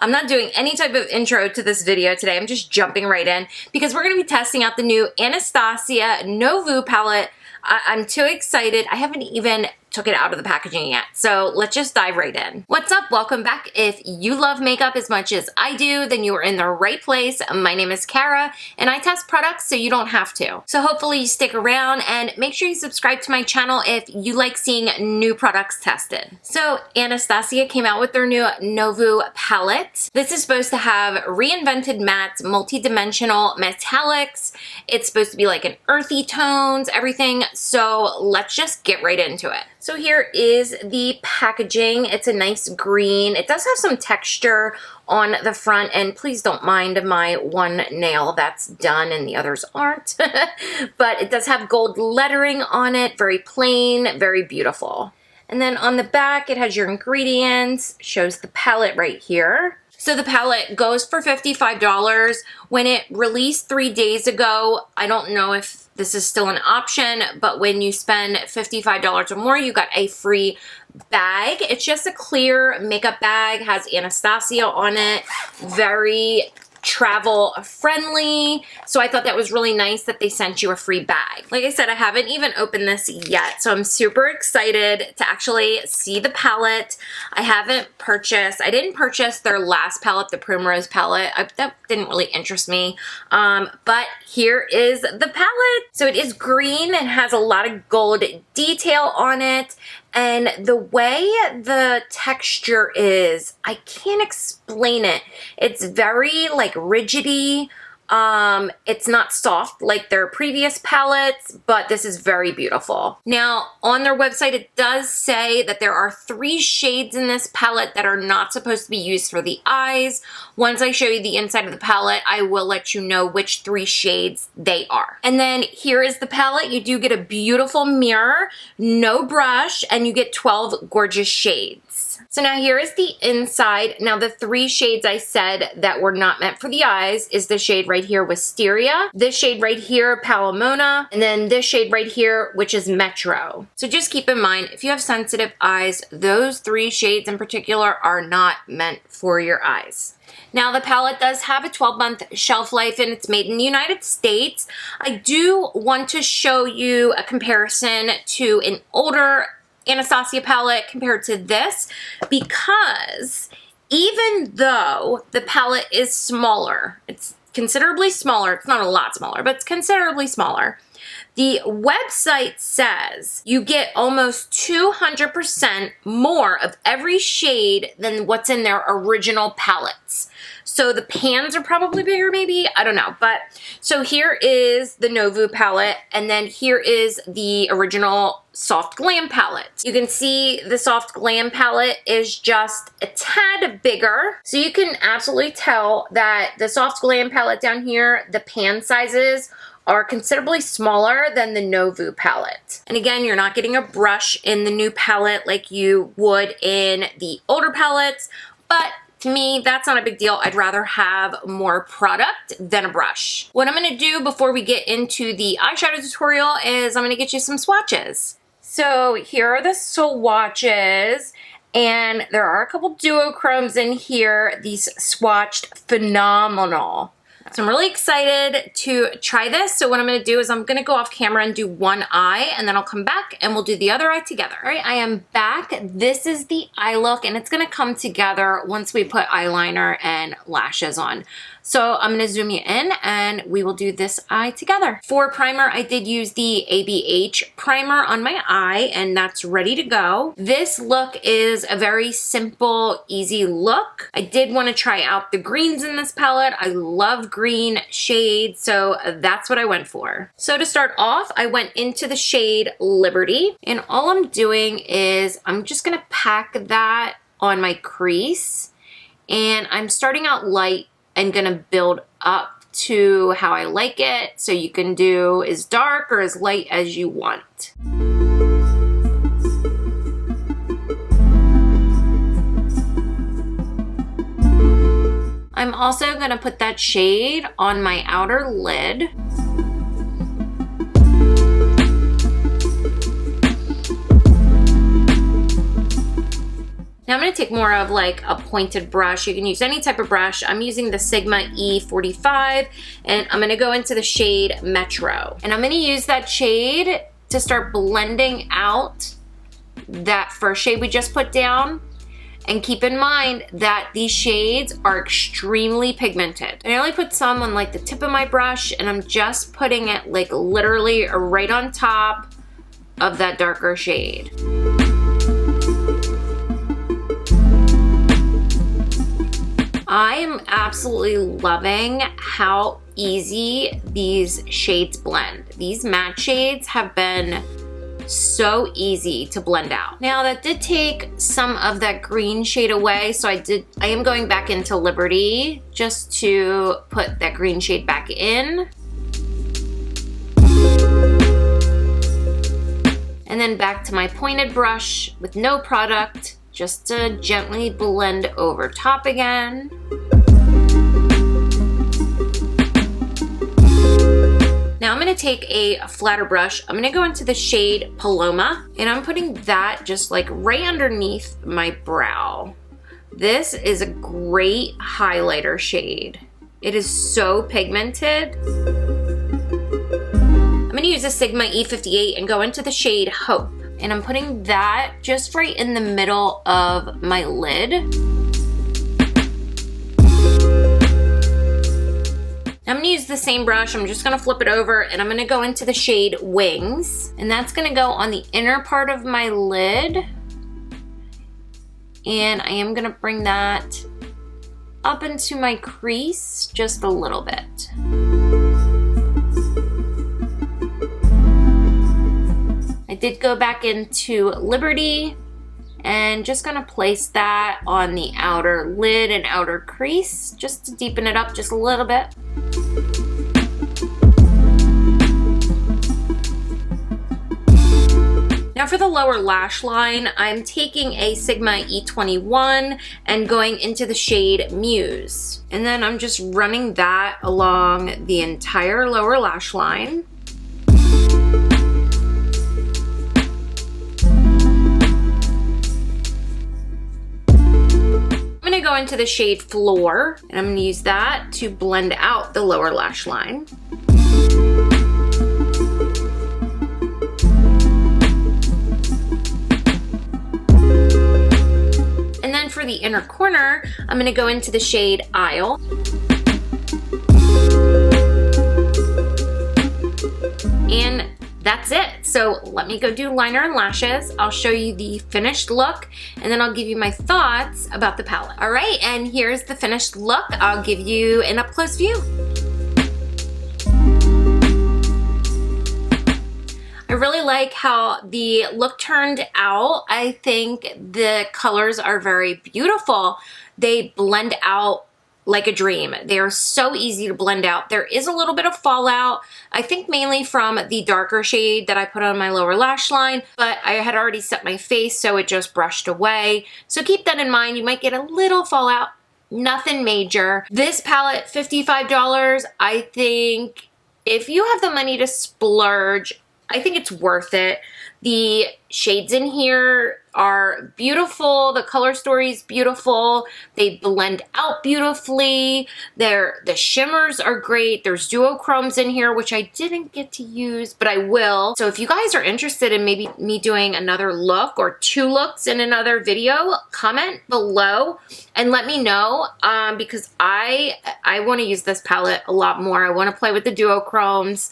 I'm not doing any type of intro to this video today. I'm just jumping right in because we're going to be testing out the new Anastasia Nouveau Palette. I'm too excited. I haven't even took it out of the packaging yet. So let's just dive right in. What's up? Welcome back. If you love makeup as much as I do, then you are in the right place. My name is Kara and I test products so you don't have to. So hopefully you stick around and make sure you subscribe to my channel if you like seeing new products tested. So Anastasia came out with their new Nouveau Palette. This is supposed to have reinvented mattes, multi-dimensional metallics. It's supposed to be like an earthy tones, everything. So let's just get right into it. So here is the packaging. It's a nice green. It does have some texture on the front, and please don't mind my one nail that's done and the others aren't. But it does have gold lettering on it, very plain, very beautiful. And then on the back, it has your ingredients, shows the palette right here. So the palette goes for $55. When it released 3 days ago, I don't know if this is still an option, but when you spend $55 or more, you got a free bag. It's just a clear makeup bag, has Anastasia on it, very travel friendly. So I thought that was really nice that they sent you a free bag. Like I said, I haven't even opened this yet, so I'm super excited to actually see the palette. I didn't purchase their last palette, the Primrose palette. That didn't really interest me. But here is the palette. So it is green and has a lot of gold detail on it. And the way the texture is, I can't explain it. It's very like rigidy. It's not soft like their previous palettes, but this is very beautiful. Now, on their website, it does say that there are 3 shades in this palette that are not supposed to be used for the eyes. Once I show you the inside of the palette, I will let you know which 3 shades they are. And then here is the palette. You do get a beautiful mirror, no brush, and you get 12 gorgeous shades. So now here is the inside. Now the 3 shades I said that were not meant for the eyes is the shade right here, Wisteria, this shade right here, Palomona, and then this shade right here, which is Metro. So just keep in mind, if you have sensitive eyes, those 3 shades in particular are not meant for your eyes. Now the palette does have a 12-month shelf life and it's made in the United States. I do want to show you a comparison to an older Anastasia palette compared to this, because even though the palette is smaller, it's considerably smaller, it's not a lot smaller, but it's considerably smaller. The website says you get almost 200% more of every shade than what's in their original palettes. So the pans are probably bigger, maybe, I don't know. But so here is the Nouveau palette, and then here is the original Soft Glam palette. You can see the Soft Glam palette is just a tad bigger. So you can absolutely tell that the Soft Glam palette down here, the pan sizes are considerably smaller than the Nouveau palette. And again, you're not getting a brush in the new palette like you would in the older palettes, but to me, that's not a big deal. I'd rather have more product than a brush. What I'm gonna do before we get into the eyeshadow tutorial is I'm gonna get you some swatches. So here are the swatches, and there are a couple duochromes in here. These swatched phenomenal. So I'm really excited to try this. So what I'm going to do is I'm going to go off camera and do one eye, and then I'll come back and we'll do the other eye together. All right, I am back. This is the eye look, and it's going to come together once we put eyeliner and lashes on. So I'm going to zoom you in and we will do this eye together. For primer, I did use the ABH primer on my eye, and that's ready to go. This look is a very simple, easy look. I did want to try out the greens in this palette. I love green shades, so that's what I went for. So to start off, I went into the shade Liberty, and all I'm doing is I'm just going to pack that on my crease, and I'm starting out light and gonna build up to how I like it. So you can do as dark or as light as you want. I'm also gonna put that shade on my outer lid. Now I'm going to take more of like a pointed brush. You can use any type of brush. I'm using the Sigma E45 and I'm going to go into the shade Metro. And I'm going to use that shade to start blending out that first shade we just put down. And keep in mind that these shades are extremely pigmented. I only put some on like the tip of my brush and I'm just putting it like literally right on top of that darker shade. I am absolutely loving how easy these shades blend. These matte shades have been so easy to blend out. Now that did take some of that green shade away, so I am going back into Liberty just to put that green shade back in. And then back to my pointed brush with no product, just to gently blend over top again. Now I'm going to take a flatter brush. I'm going to go into the shade Paloma and I'm putting that just like right underneath my brow. This is a great highlighter shade. It is so pigmented. I'm going to use a Sigma E58 and go into the shade Hope. And I'm putting that just right in the middle of my lid. I'm gonna use the same brush. I'm just gonna flip it over and I'm gonna go into the shade Wings. And that's gonna go on the inner part of my lid. And I am gonna bring that up into my crease just a little bit. I did go back into Liberty and just gonna place that on the outer lid and outer crease just to deepen it up just a little bit. Now for the lower lash line, I'm taking a Sigma E21 and going into the shade Muse. And then I'm just running that along the entire lower lash line. I'm gonna go into the shade Floor, and I'm gonna use that to blend out the lower lash line. And then for the inner corner, I'm gonna go into the shade Isle. And that's it. So let me go do liner and lashes. I'll show you the finished look and then I'll give you my thoughts about the palette. All right, and here's the finished look. I'll give you an up close view. I really like how the look turned out. I think the colors are very beautiful. They blend out like a dream. They are so easy to blend out. There is a little bit of fallout, I think mainly from the darker shade that I put on my lower lash line, but I had already set my face, so it just brushed away. So keep that in mind. You might get a little fallout, nothing major. This palette, $55. I think if you have the money to splurge, I think it's worth it. The shades in here are beautiful. The color story is beautiful. They blend out beautifully. The shimmers are great. There's duochromes in here, which I didn't get to use, but I will. So if you guys are interested in maybe me doing another look or two looks in another video, comment below and let me know because I want to use this palette a lot more. I want to play with the duochromes.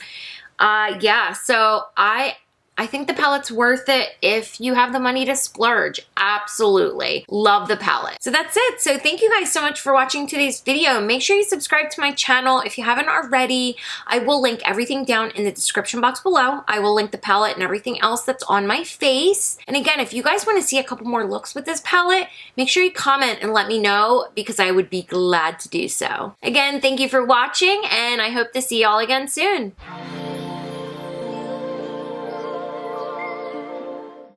Yeah, so I think the palette's worth it if you have the money to splurge. Absolutely. Love the palette. So that's it. So thank you guys so much for watching today's video. Make sure you subscribe to my channel if you haven't already. I will link everything down in the description box below. I will link the palette and everything else that's on my face. And again, if you guys want to see a couple more looks with this palette, make sure you comment and let me know because I would be glad to do so. Again, thank you for watching and I hope to see y'all again soon.